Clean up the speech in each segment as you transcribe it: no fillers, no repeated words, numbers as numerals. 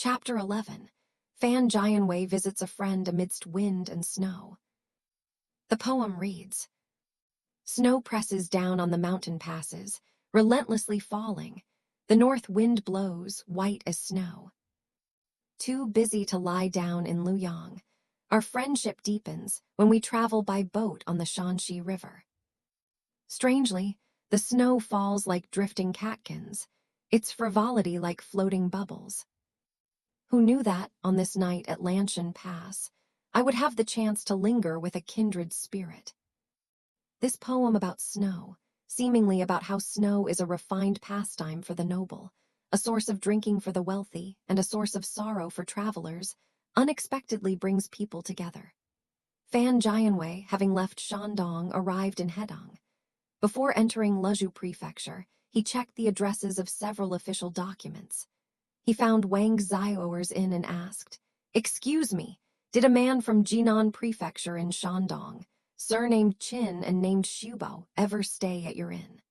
Chapter 11. Fan Jianwei visits a friend amidst wind and snow. The poem reads, Snow presses down on the mountain passes, relentlessly falling. The north wind blows, white as snow. Too busy to lie down in Luyang, our friendship deepens when we travel by boat on the Shanxi River. Strangely, the snow falls like drifting catkins, its frivolity like floating bubbles. Who knew that, on this night at Lanshan Pass, I would have the chance to linger with a kindred spirit? This poem about snow, seemingly about how snow is a refined pastime for the noble, a source of drinking for the wealthy, and a source of sorrow for travelers, unexpectedly brings people together. Fan Jianwei, having left Shandong, arrived in Hedong. Before entering Lezhou Prefecture, he checked the addresses of several official documents. He found Wang Zioer's inn and asked, "Excuse me, did a man from Jinan Prefecture in Shandong, surnamed Qin and named Xubao, ever stay at your inn?"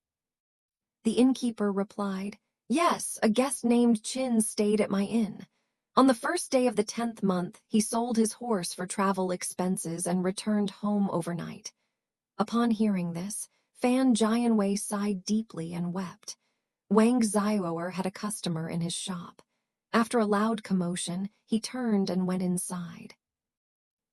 The innkeeper replied, "Yes, a guest named Qin stayed at my inn. On the first day of the 10th month, he sold his horse for travel expenses and returned home overnight." Upon hearing this, Fan Jianwei sighed deeply and wept. Wang Zioer had a customer in his shop. After a loud commotion, he turned and went inside.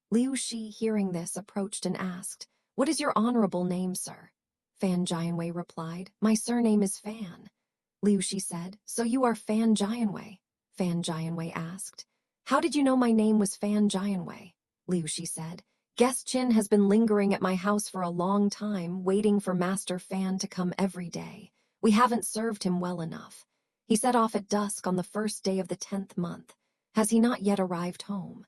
Liu Shi, hearing this, approached and asked, "What is your honorable name, sir?" Fan Jianwei replied, "My surname is Fan." Liu Shi said, "So you are Fan Jianwei?" Fan Jianwei asked, "How did you know my name was Fan Jianwei?" Liu Shi said, "Guest Qin has been lingering at my house for a long time, waiting for Master Fan to come every day. We haven't served him well enough. He set off at dusk on the first day of the 10th month. Has he not yet arrived home?"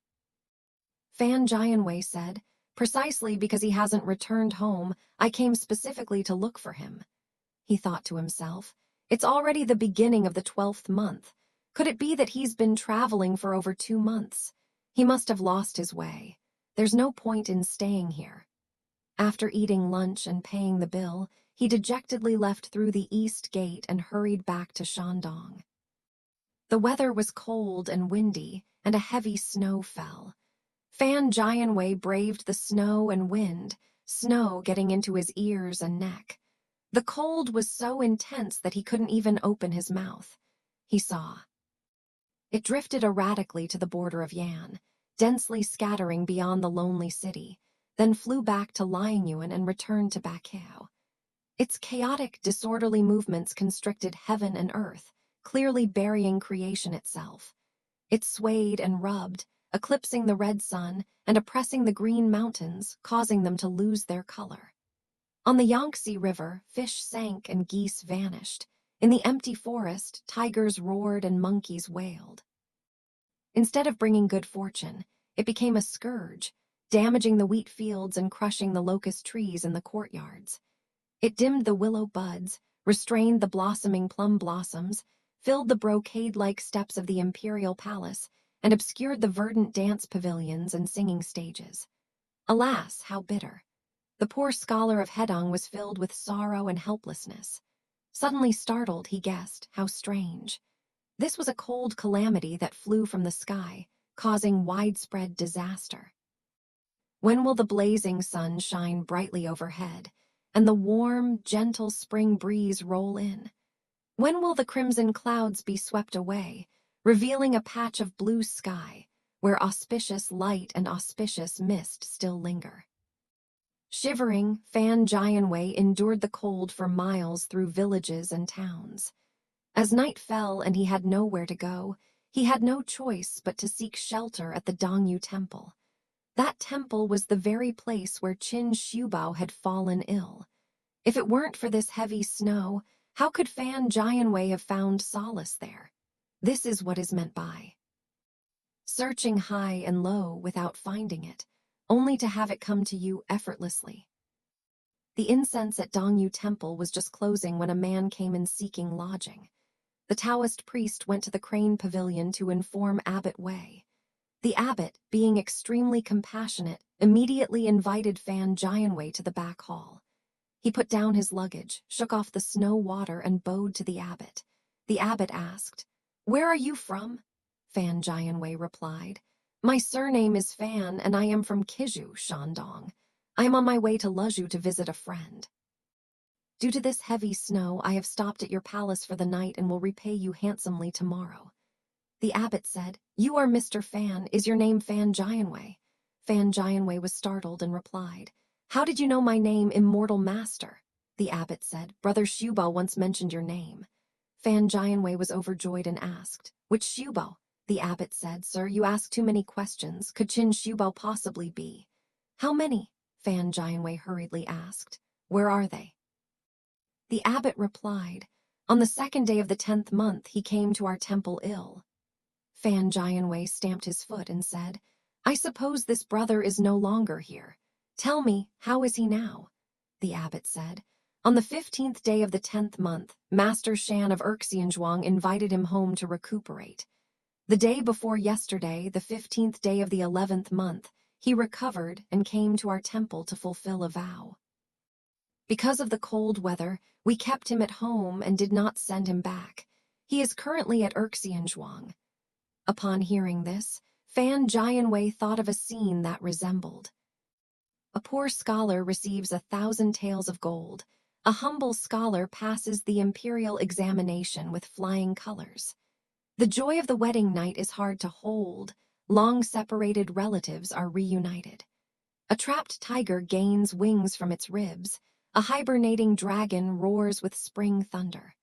Fan Jianwei said, "Precisely because he hasn't returned home, I came specifically to look for him." He thought to himself, "It's already the beginning of the 12th month. Could it be that he's been traveling for over 2 months? He must have lost his way. There's no point in staying here." After eating lunch and paying the bill, he dejectedly left through the east gate and hurried back to Shandong. The weather was cold and windy, and a heavy snow fell. Fan Jianwei braved the snow and wind, snow getting into his ears and neck. The cold was so intense that he couldn't even open his mouth. He saw. It drifted erratically to the border of Yan, densely scattering beyond the lonely city, then flew back to Liangyuan and returned to Baqiao. Its chaotic, disorderly movements constricted heaven and earth, clearly burying creation itself. It swayed and rubbed, eclipsing the red sun and oppressing the green mountains, causing them to lose their color. On the Yangtze River, fish sank and geese vanished. In the empty forest, tigers roared and monkeys wailed. Instead of bringing good fortune, it became a scourge, damaging the wheat fields and crushing the locust trees in the courtyards. It dimmed the willow buds, restrained the blossoming plum blossoms, filled the brocade-like steps of the imperial palace, and obscured the verdant dance pavilions and singing stages. Alas, how bitter! The poor scholar of Hedong was filled with sorrow and helplessness. Suddenly startled, he guessed, how strange. This was a cold calamity that flew from the sky, causing widespread disaster. When will the blazing sun shine brightly overhead, and the warm, gentle spring breeze roll in? When will the crimson clouds be swept away, revealing a patch of blue sky, where auspicious light and auspicious mist still linger? Shivering, Fan Jianwei endured the cold for miles through villages and towns. As night fell and he had nowhere to go, he had no choice but to seek shelter at the Dongyu Temple. That temple was the very place where Qin Xubao had fallen ill. If it weren't for this heavy snow, how could Fan Jianwei have found solace there? This is what is meant by searching high and low without finding it, only to have it come to you effortlessly. The incense at Dongyu Temple was just closing when a man came in seeking lodging. The Taoist priest went to the crane pavilion to inform Abbot Wei. The abbot, being extremely compassionate, immediately invited Fan Jianwei to the back hall. He put down his luggage, shook off the snow water, and bowed to the abbot. The abbot asked, "Where are you from?" Fan Jianwei replied. My surname is Fan, and I am from Kizhu, Shandong. I am on my way to Lezhu to visit a friend. Due to this heavy snow, I have stopped at your palace for the night and will repay you handsomely tomorrow. The abbot said, You are Mr. Fan. Is your name Fan Jianwei? Fan Jianwei was startled and replied, How did you know my name, immortal master? The abbot said, Brother Xiubao once mentioned your name. Fan Jianwei was overjoyed and asked, Which Xiubao? The abbot said, Sir, you ask too many questions. Could Qin Xiubao possibly be? How many? Fan Jianwei hurriedly asked. Where are they? The abbot replied, On the 2nd day of the 10th month he came to our temple ill. Fan Jianwei stamped his foot and said, I suppose this brother is no longer here. Tell me, how is he now? The abbot said, On the 15th day of the 10th month, Master Shan of Erxianzhuang invited him home to recuperate. The day before yesterday, the 15th day of the 11th month, he recovered and came to our temple to fulfill a vow. Because of the cold weather, we kept him at home and did not send him back. He is currently at Erxianzhuang. Upon hearing this, Fan Jianwei thought of a scene that resembled. A poor scholar receives 1,000 taels of gold. A humble scholar passes the imperial examination with flying colors. The joy of the wedding night is hard to hold. Long-separated relatives are reunited. A trapped tiger gains wings from its ribs. A hibernating dragon roars with spring thunder.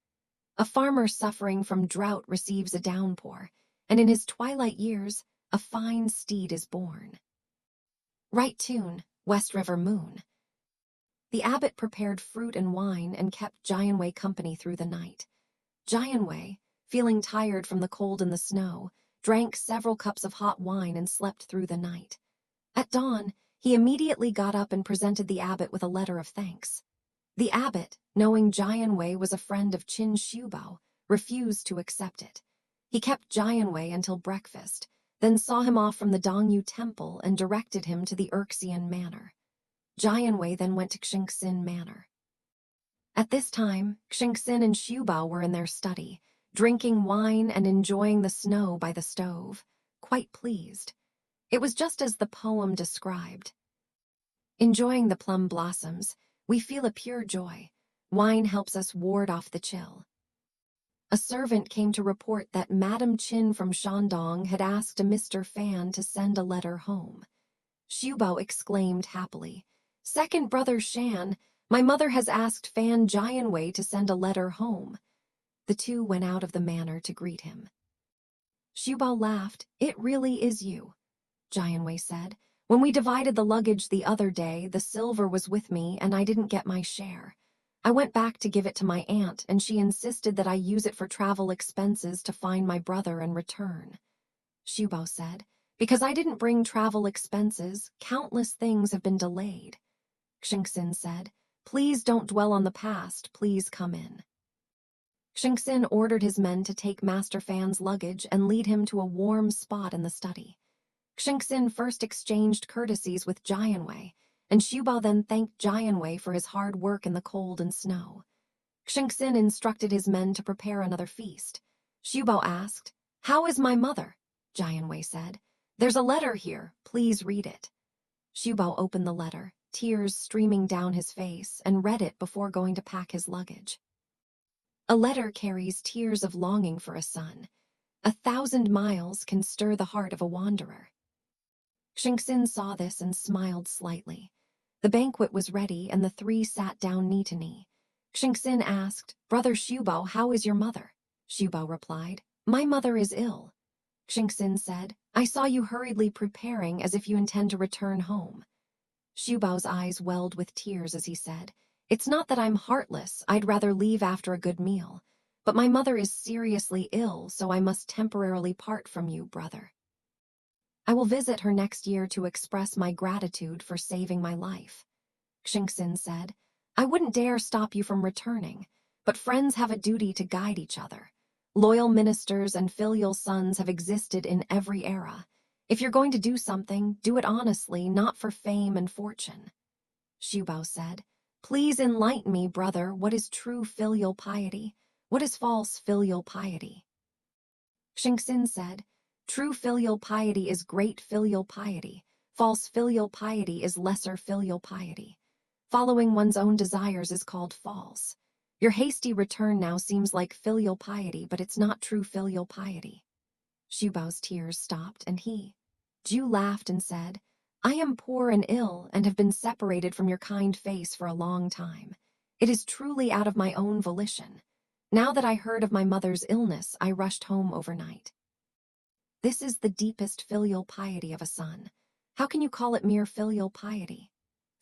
A farmer suffering from drought receives a downpour, and in his twilight years, a fine steed is born. Right tune, West River Moon. The abbot prepared fruit and wine and kept Jianwei company through the night. Jianwei, feeling tired from the cold and the snow, drank several cups of hot wine and slept through the night. At dawn, he immediately got up and presented the abbot with a letter of thanks. The abbot, knowing Jianwei was a friend of Qin Xiubao, refused to accept it. He kept Jianwei until breakfast, then saw him off from the Dongyu Temple and directed him to the Erxian Manor. Jianwei then went to Xingxin Manor. At this time, Xingxin and Xiubao were in their study, drinking wine and enjoying the snow by the stove, quite pleased. It was just as the poem described. Enjoying the plum blossoms, we feel a pure joy. Wine helps us ward off the chill. A servant came to report that Madame Qin from Shandong had asked a Mr. Fan to send a letter home. Xiubao exclaimed happily, Second brother Shan, my mother has asked Fan Jianwei to send a letter home. The two went out of the manor to greet him. Xiubao laughed. It really is you, Jianwei said. When we divided the luggage the other day, the silver was with me and I didn't get my share. I went back to give it to my aunt and she insisted that I use it for travel expenses to find my brother and return. Xiubao said, Because I didn't bring travel expenses, countless things have been delayed. Xingxin said, Please don't dwell on the past, please come in. Xingxin ordered his men to take Master Fan's luggage and lead him to a warm spot in the study. Xingxin first exchanged courtesies with Jianwei, and Xiubao then thanked Jianwei for his hard work in the cold and snow. Xingxin instructed his men to prepare another feast. Xiubao asked, How is my mother? Jianwei said, There's a letter here, please read it. Xiubao opened the letter, tears streaming down his face, and read it before going to pack his luggage. A letter carries tears of longing for a son. 1,000 miles can stir the heart of a wanderer. Xingxin saw this and smiled slightly. The banquet was ready and the three sat down knee to knee. Xingxin asked, Brother Xiubao, how is your mother? Xiubao replied, My mother is ill. Xingxin said, I saw you hurriedly preparing as if you intend to return home. Xiubao's eyes welled with tears as he said, It's not that I'm heartless, I'd rather leave after a good meal. But my mother is seriously ill, so I must temporarily part from you, brother. I will visit her next year to express my gratitude for saving my life. Xingxin said, I wouldn't dare stop you from returning, but friends have a duty to guide each other. Loyal ministers and filial sons have existed in every era. If you're going to do something, do it honestly, not for fame and fortune. Xiubao said, Please enlighten me, brother, what is true filial piety? What is false filial piety? Xingxin said, True filial piety is great filial piety. False filial piety is lesser filial piety. Following one's own desires is called false. Your hasty return now seems like filial piety, but it's not true filial piety. Shubao's tears stopped, and Ju laughed and said, I am poor and ill and have been separated from your kind face for a long time. It is truly out of my own volition. Now that I heard of my mother's illness, I rushed home overnight. This is the deepest filial piety of a son. How can you call it mere filial piety?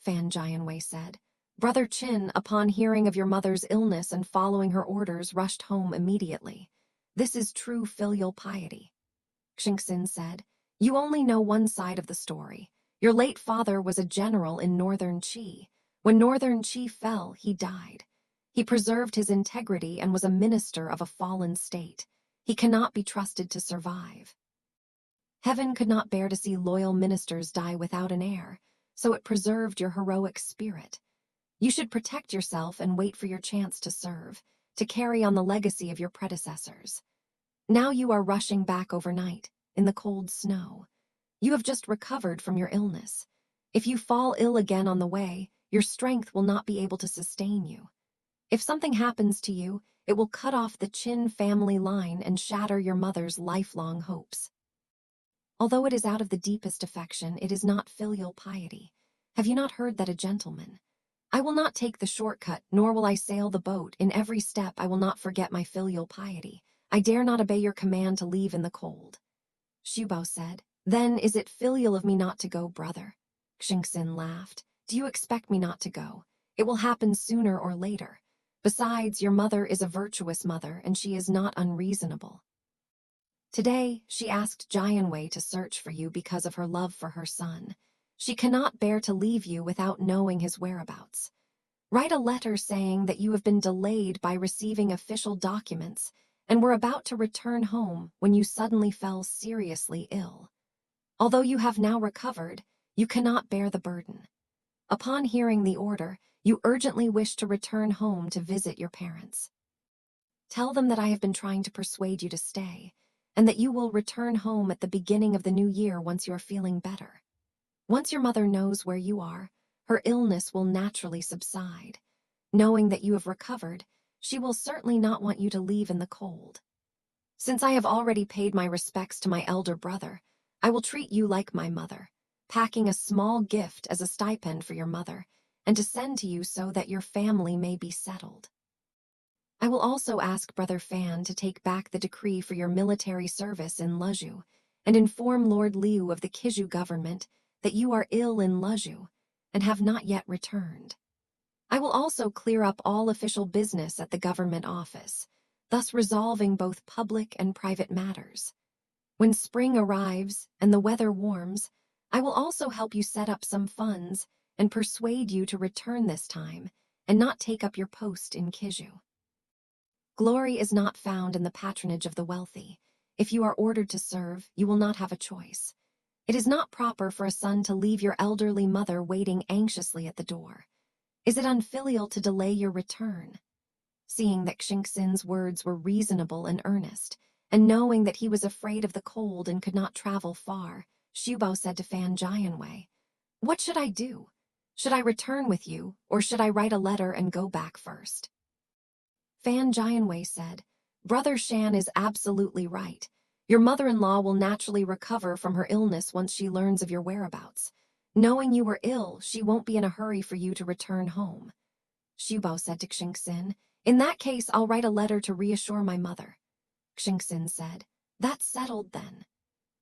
Fan Jianwei said. Brother Qin, upon hearing of your mother's illness and following her orders, rushed home immediately. This is true filial piety. Xingxin said, You only know one side of the story. Your late father was a general in northern Qi. When northern Qi fell, he died. He preserved his integrity and was a minister of a fallen state. He cannot be trusted to survive. Heaven could not bear to see loyal ministers die without an heir, so it preserved your heroic spirit. You should protect yourself and wait for your chance to serve, to carry on the legacy of your predecessors. Now you are rushing back overnight, in the cold snow. You have just recovered from your illness. If you fall ill again on the way, your strength will not be able to sustain you. If something happens to you, it will cut off the Qin family line and shatter your mother's lifelong hopes. Although it is out of the deepest affection, it is not filial piety. Have you not heard that a gentleman? I will not take the shortcut, nor will I sail the boat. In every step I will not forget my filial piety. I dare not obey your command to leave in the cold. Shubao said, Then is it filial of me not to go, brother? Xingxin laughed. Do you expect me not to go? It will happen sooner or later. Besides, your mother is a virtuous mother, and she is not unreasonable. Today, she asked Jianwei to search for you because of her love for her son. She cannot bear to leave you without knowing his whereabouts. Write a letter saying that you have been delayed by receiving official documents and were about to return home when you suddenly fell seriously ill. Although you have now recovered, you cannot bear the burden. Upon hearing the order, you urgently wish to return home to visit your parents. Tell them that I have been trying to persuade you to stay, and that you will return home at the beginning of the new year once you are feeling better. Once your mother knows where you are, her illness will naturally subside. Knowing that you have recovered, she will certainly not want you to leave in the cold. Since I have already paid my respects to my elder brother, I will treat you like my mother, packing a small gift as a stipend for your mother, and to send to you so that your family may be settled. I will also ask Brother Fan to take back the decree for your military service in Lezhu, and inform Lord Liu of the Kizhu government that you are ill in Lezhu and have not yet returned. I will also clear up all official business at the government office, thus resolving both public and private matters. When spring arrives and the weather warms, I will also help you set up some funds and persuade you to return this time and not take up your post in Kizhu. Glory is not found in the patronage of the wealthy. If you are ordered to serve, you will not have a choice. It is not proper for a son to leave your elderly mother waiting anxiously at the door. Is it unfilial to delay your return? Seeing that Xingxin's words were reasonable and earnest, and knowing that he was afraid of the cold and could not travel far, Shubao said to Fan Jianwei, What should I do? Should I return with you, or should I write a letter and go back first? Fan Jianwei said, Brother Shan is absolutely right. Your mother-in-law will naturally recover from her illness once she learns of your whereabouts. Knowing you were ill, she won't be in a hurry for you to return home. Shubao said to Xingxin, In that case, I'll write a letter to reassure my mother. Xingxin said, That's settled then.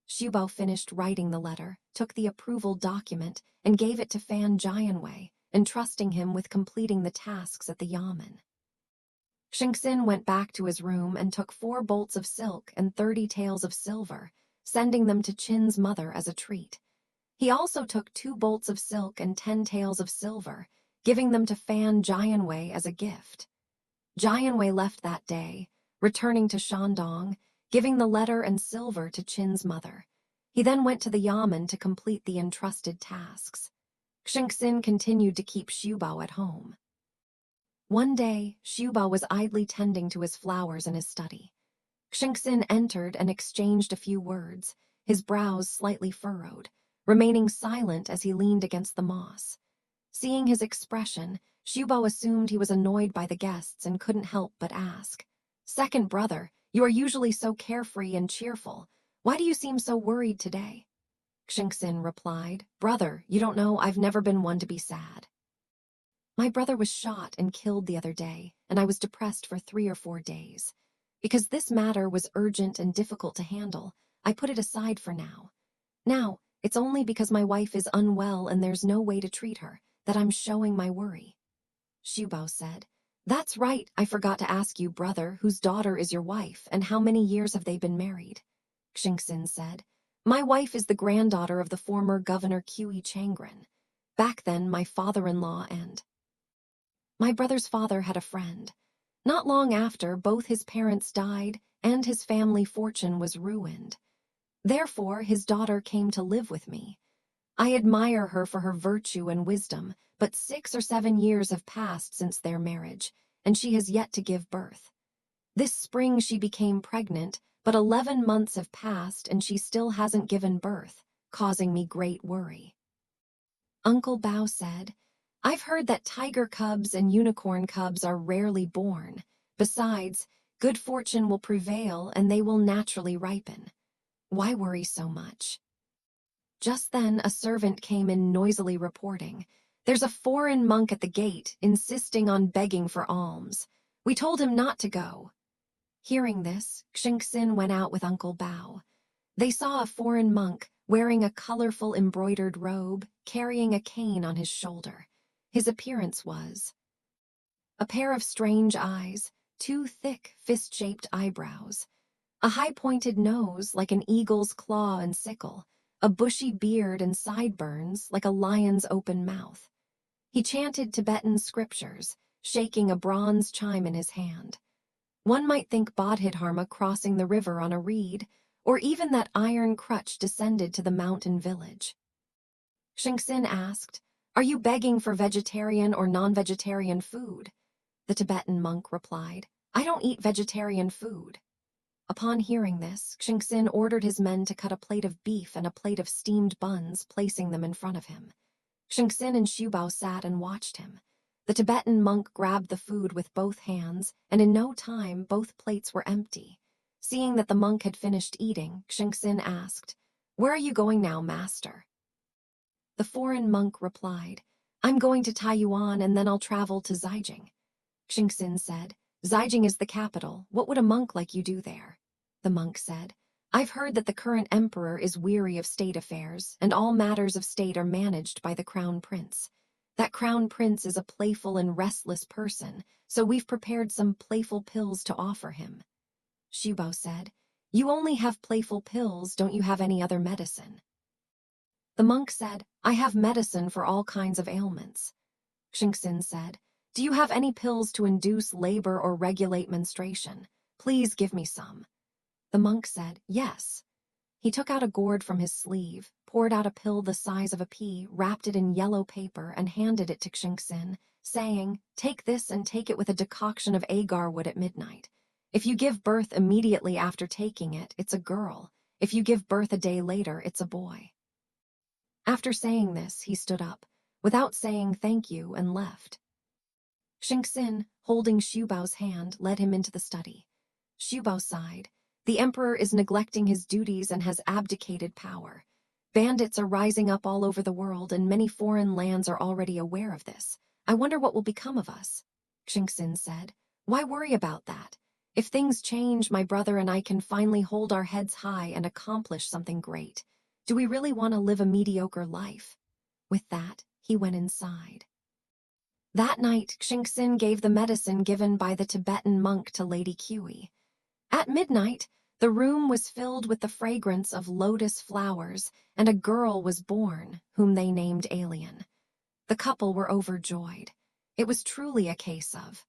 Shubao finished writing the letter, took the approval document, and gave it to Fan Jianwei, entrusting him with completing the tasks at the yamen. Xingxin went back to his room and took 4 bolts of silk and 30 taels of silver, sending them to Qin's mother as a treat. He also took 2 bolts of silk and 10 taels of silver, giving them to Fan Jianwei as a gift. Jianwei left that day, returning to Shandong, giving the letter and silver to Qin's mother. He then went to the yamen to complete the entrusted tasks. Xingxin continued to keep Shubao at home. One day, Shubao was idly tending to his flowers in his study. Xingxin entered and exchanged a few words, his brows slightly furrowed, remaining silent as he leaned against the moss. Seeing his expression, Xiubao assumed he was annoyed by the guests and couldn't help but ask, "Second brother, you are usually so carefree and cheerful. Why do you seem so worried today?" Xingxin replied, "Brother, you don't know, I've never been one to be sad. My brother was shot and killed the other day, and I was depressed for 3 or 4 days. Because this matter was urgent and difficult to handle, I put it aside for now. Now, it's only because my wife is unwell and there's no way to treat her that I'm showing my worry." Xiubao said, "That's right, I forgot to ask you, brother, whose daughter is your wife and how many years have they been married?" Xingxin said, "My wife is the granddaughter of the former Governor Qi Changren. Back then, my father-in-law and my brother's father had a friend. Not long after, both his parents died and his family fortune was ruined. Therefore, his daughter came to live with me. I admire her for her virtue and wisdom, but 6 or 7 years have passed since their marriage, and she has yet to give birth. This spring she became pregnant, but 11 months have passed and she still hasn't given birth, causing me great worry." Uncle Bao said, "I've heard that tiger cubs and unicorn cubs are rarely born. Besides, good fortune will prevail and they will naturally ripen. Why worry so much?" Just then, a servant came in noisily reporting, "There's a foreign monk at the gate, insisting on begging for alms. We told him not to go." Hearing this, Xingxin went out with Uncle Bao. They saw a foreign monk wearing a colorful embroidered robe, carrying a cane on his shoulder. His appearance was a pair of strange eyes, 2 thick, fist-shaped eyebrows, a high-pointed nose like an eagle's claw and sickle, a bushy beard and sideburns like a lion's open mouth. He chanted Tibetan scriptures, shaking a bronze chime in his hand. One might think Bodhidharma crossing the river on a reed, or even that iron crutch descended to the mountain village. Xingxin asked, "Are you begging for vegetarian or non-vegetarian food?" The Tibetan monk replied, "I don't eat vegetarian food." Upon hearing this, Xingxin ordered his men to cut a plate of beef and a plate of steamed buns, placing them in front of him. Xingxin and Xiubao sat and watched him. The Tibetan monk grabbed the food with both hands, and in no time both plates were empty. Seeing that the monk had finished eating, Xingxin asked, "Where are you going now, master?" The foreign monk replied, "I'm going to Taiyuan and then I'll travel to Zijing." Xingxin said, "Zijing is the capital. What would a monk like you do there?" The monk said, "I've heard that the current emperor is weary of state affairs, and all matters of state are managed by the crown prince. That crown prince is a playful and restless person, so we've prepared some playful pills to offer him." Xiubao said, "You only have playful pills, don't you have any other medicine?" The monk said, "I have medicine for all kinds of ailments." Xingxin said, "Do you have any pills to induce labor or regulate menstruation? Please give me some." The monk said, "Yes." He took out a gourd from his sleeve, poured out a pill the size of a pea, wrapped it in yellow paper, and handed it to Xingxin, saying, "Take this and take it with a decoction of agar wood at midnight. If you give birth immediately after taking it, it's a girl. If you give birth a day later, it's a boy." After saying this, he stood up, without saying thank you, and left. Xingxin, holding Xiubao's hand, led him into the study. Xiubao sighed. The emperor is neglecting his duties and has abdicated power. Bandits are rising up all over the world, and many foreign lands are already aware of this. I wonder what will become of us. Xingxin said, "Why worry about that? If things change, my brother and I can finally hold our heads high and accomplish something great. Do we really want to live a mediocre life?" With that, he went inside. That night, Xingxin gave the medicine given by the Tibetan monk to Lady Qi. At midnight, the room was filled with the fragrance of lotus flowers, and a girl was born, whom they named Alien. The couple were overjoyed. It was truly a case of,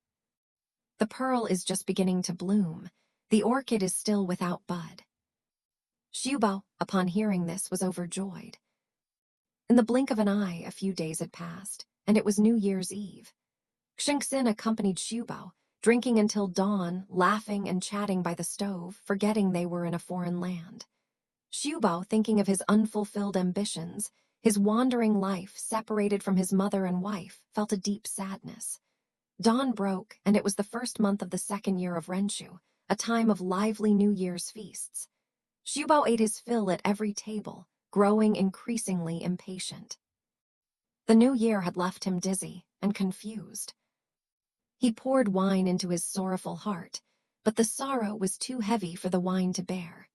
"The pearl is just beginning to bloom. The orchid is still without bud." Xiubao, upon hearing this, was overjoyed. In the blink of an eye, a few days had passed, and it was New Year's Eve. Xingxin accompanied Xiubao, drinking until dawn, laughing and chatting by the stove, forgetting they were in a foreign land. Xiubao, thinking of his unfulfilled ambitions, his wandering life separated from his mother and wife, felt a deep sadness. Dawn broke, and it was the first month of the second year of Renshu, a time of lively New Year's feasts. Xiubao ate his fill at every table, growing increasingly impatient. The new year had left him dizzy and confused. He poured wine into his sorrowful heart, but the sorrow was too heavy for the wine to bear.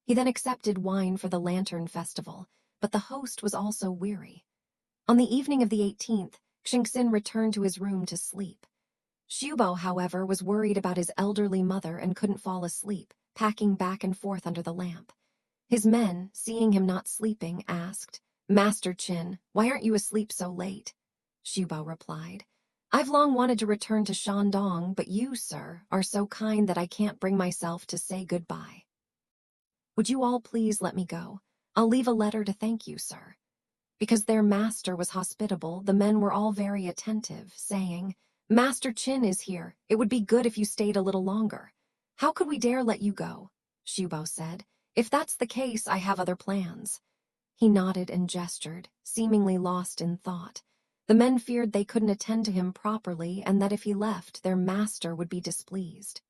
He then accepted wine for the Lantern Festival, but the host was also weary. On the evening of the 18th, Xingxin returned to his room to sleep. Xiubao, however, was worried about his elderly mother and couldn't fall asleep, packing back and forth under the lamp. His men, seeing him not sleeping, asked, "Master Qin, why aren't you asleep so late?" Xiubao replied, "I've long wanted to return to Shandong, but you, sir, are so kind that I can't bring myself to say goodbye. Would you all please let me go? I'll leave a letter to thank you, sir." Because their master was hospitable, the men were all very attentive, saying, "Master Qin is here. It would be good if you stayed a little longer." "How could we dare let you go?" Xiubao said. "If that's the case, I have other plans." He nodded and gestured, seemingly lost in thought. The men feared they couldn't attend to him properly and that if he left, their master would be displeased.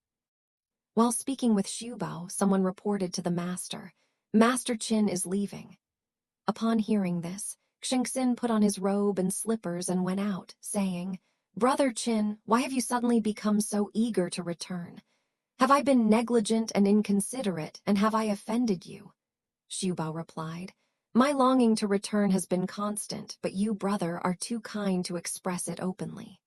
While speaking with Xiubao, someone reported to the master, "Master Qin is leaving." Upon hearing this, Xingxin put on his robe and slippers and went out, saying, "Brother Qin, why have you suddenly become so eager to return? Have I been negligent and inconsiderate, and have I offended you?" Xiubao replied, "My longing to return has been constant, but you, brother, are too kind to express it openly.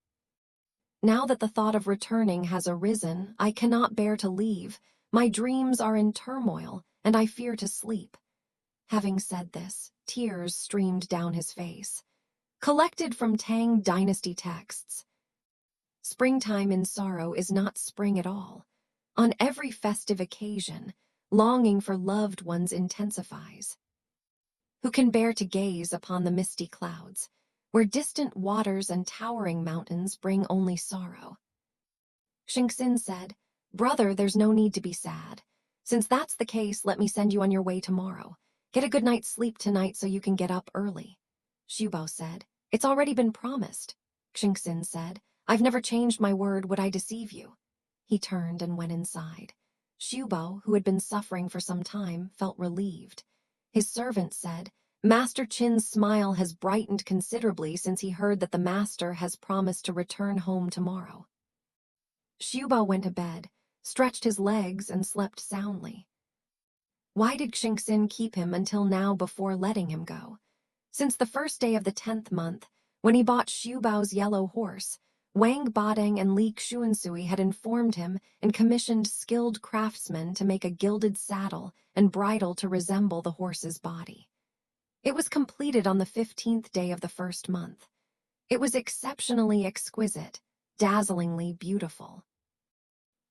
Now that the thought of returning has arisen, I cannot bear to leave. My dreams are in turmoil, and I fear to sleep." Having said this, tears streamed down his face. Collected from Tang Dynasty texts. Springtime in sorrow is not spring at all. On every festive occasion, longing for loved ones intensifies. Who can bear to gaze upon the misty clouds, where distant waters and towering mountains bring only sorrow? Xingxin said, "Brother, there's no need to be sad. Since that's the case, let me send you on your way tomorrow. Get a good night's sleep tonight so you can get up early." Xiubao said, "It's already been promised." Xingxin said, "I've never changed my word. Would I deceive you?" He turned and went inside. Xiubao, who had been suffering for some time, felt relieved. His servant said, "Master Qin's smile has brightened considerably since he heard that the master has promised to return home tomorrow." Xiubao went to bed, stretched his legs, and slept soundly. Why did Xingxin keep him until now before letting him go? Since the first day of the 10th month, when he bought Xiubao's yellow horse, Wang Badeng and Li Xuansui had informed him and commissioned skilled craftsmen to make a gilded saddle and bridle to resemble the horse's body. It was completed on the 15th day of the first month. It was exceptionally exquisite, dazzlingly beautiful.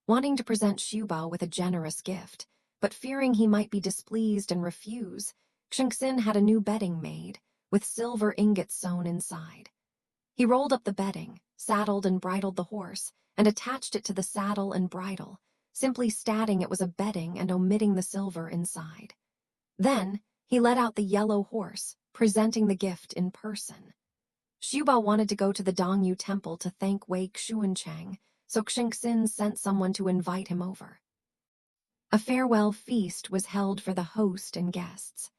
Wanting to present Xiubao with a generous gift, but fearing he might be displeased and refuse, Xingxin had a new bedding made, with silver ingots sewn inside. He rolled up the bedding, saddled and bridled the horse, and attached it to the saddle and bridle, simply stating it was a bedding and omitting the silver inside. Then, he led out the yellow horse, presenting the gift in person. Xiubao wanted to go to the Dongyu Temple to thank Wei Xuancheng, so Xingxin sent someone to invite him over. A farewell feast was held for the host and guests.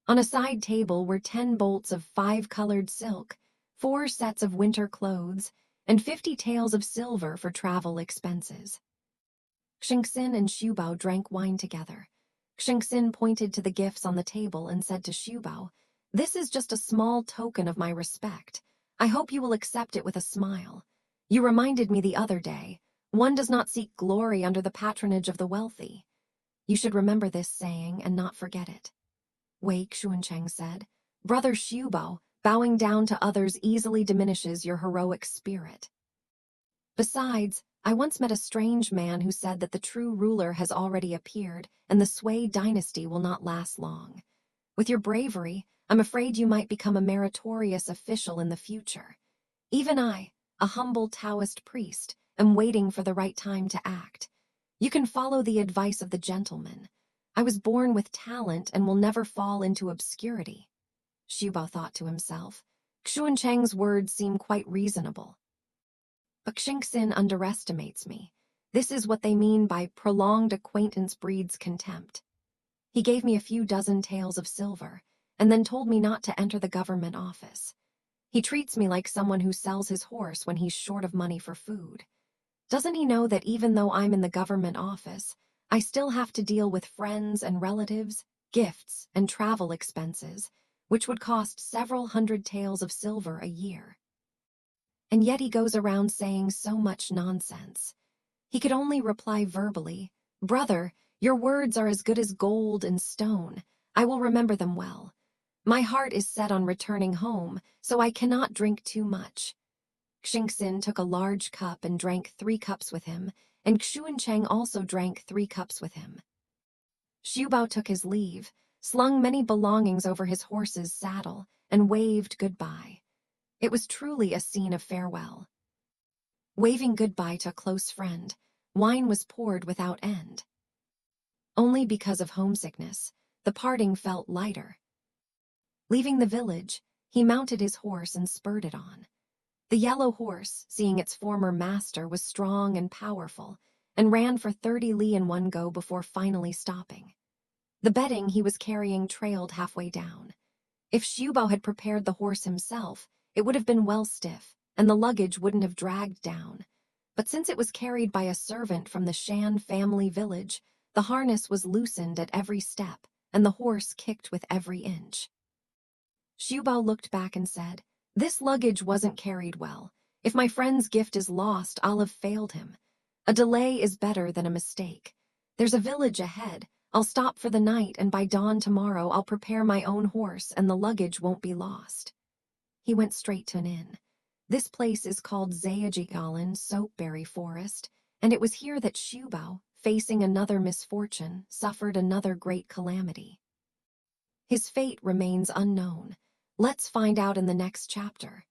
On a side table were 10 bolts of 5-colored silk, 4 sets of winter clothes, and 50 taels of silver for travel expenses. Xingxin and Xiubao drank wine together. Xingxin pointed to the gifts on the table and said to Xiubao, "This is just a small token of my respect. I hope you will accept it with a smile. You reminded me the other day, one does not seek glory under the patronage of the wealthy. You should remember this saying and not forget it." Wei Xuancheng said, "Brother Xiubao, bowing down to others easily diminishes your heroic spirit. Besides, I once met a strange man who said that the true ruler has already appeared and the Sui dynasty will not last long. With your bravery, I'm afraid you might become a meritorious official in the future. Even I, a humble Taoist priest, am waiting for the right time to act. You can follow the advice of the gentleman. I was born with talent and will never fall into obscurity. Xiubao thought to himself. Xuancheng's words seem quite reasonable. But Xingxin underestimates me. This is what they mean by prolonged acquaintance breeds contempt. He gave me a few dozen taels of silver, and then told me not to enter the government office. He treats me like someone who sells his horse when he's short of money for food. Doesn't he know that even though I'm in the government office, I still have to deal with friends and relatives, gifts, and travel expenses, which would cost several hundred taels of silver a year? And yet he goes around saying so much nonsense. He could only reply verbally, "Brother, your words are as good as gold and stone. I will remember them well. My heart is set on returning home, so I cannot drink too much." Xingxin took a large cup and drank 3 cups with him, and Xuancheng also drank 3 cups with him. Xiubao took his leave, slung many belongings over his horse's saddle, and waved goodbye. It was truly a scene of farewell. Waving goodbye to a close friend, wine was poured without end. Only because of homesickness, the parting felt lighter. Leaving the village, he mounted his horse and spurred it on. The yellow horse, seeing its former master, was strong and powerful, and ran for 30 li in one go before finally stopping. The bedding he was carrying trailed halfway down. If Xiubao had prepared the horse himself, it would have been well stiff, and the luggage wouldn't have dragged down. But since it was carried by a servant from the Shan family village, the harness was loosened at every step, and the horse kicked with every inch. Xiubao looked back and said, "This luggage wasn't carried well. If my friend's gift is lost, I'll have failed him. A delay is better than a mistake. There's a village ahead. I'll stop for the night, and by dawn tomorrow I'll prepare my own horse and the luggage won't be lost." He went straight to an inn. This place is called Zayajigalen Soapberry Forest, and it was here that Xiubao, facing another misfortune, suffered another great calamity. His fate remains unknown. Let's find out in the next chapter.